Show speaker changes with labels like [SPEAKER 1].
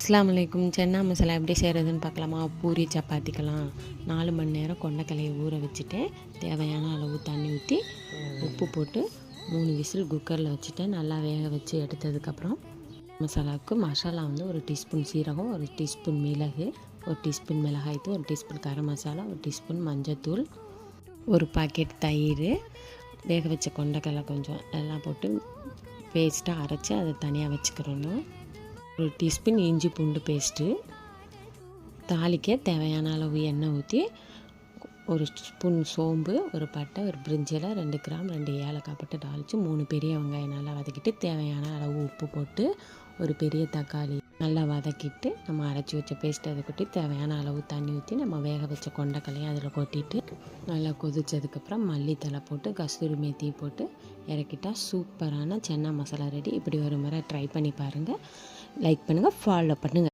[SPEAKER 1] அஸ்ஸலாமு அலைக்கும். சென்னா மசாலா எப்படி செய்கிறதுன்னு பார்க்கலாமா? பூரி சப்பாத்திக்கலாம் 4 மணி நேரம் கொண்டக்கலையை ஊற வச்சுட்டேன். தேவையான அளவு தண்ணி ஊற்றி உப்பு போட்டு 3 விசில் குக்கரில் வச்சுட்டேன். நல்லா வேக வச்சு எடுத்ததுக்கப்புறம் மசாலாவுக்கு மசாலா வந்து 1 டீஸ்பூன் சீரகம், 1 டீஸ்பூன் மிளகு, 1 டீஸ்பூன் மிளகாய்த்தூள், 1 டீஸ்பூன் கரம் மசாலா, 1 டீஸ்பூன் மஞ்சத்தூள், 1 பாக்கெட் தயிர், வேக வச்ச கொண்டக்கடலை கொஞ்சம் எல்லாம் போட்டு பேஸ்ட்டாக அரைச்சி அதை தனியாக வச்சுக்கிறணும். 1 டீஸ்பூன் இஞ்சி பூண்டு பேஸ்ட்டு. தாளிக்க தேவையான அளவு எண்ணெய் ஊற்றி 1 ஸ்பூன் சோம்பு, 1 பட்டை, 1 பிரிஞ்சி இலை, 2 கிராம், 2 ஏலக்காய் போட்டு தாளித்து 3 பெரிய வெங்காயம் நல்லா வதக்கிட்டு தேவையான அளவு உப்பு போட்டு 1 பெரிய தக்காளி நல்லா வதக்கிட்டு நம்ம அரைச்சி வச்ச பேஸ்ட் அதை கொட்டி தேவையான அளவு தண்ணி ஊற்றி நம்ம வேக வச்ச கொண்டக்கலையும் அதில் கொட்டிட்டு நல்லா கொதித்ததுக்கப்புறம் மல்லித்தலை போட்டு கஸ்தூரி மேத்தி போட்டு இறக்கிட்டால் சூப்பரான சென்னா மசாலா ரெடி. இப்படி ஒரு முறை ட்ரை பண்ணி பாருங்கள். லைக் பண்ணுங்கள், ஃபாலோ பண்ணுங்கள்.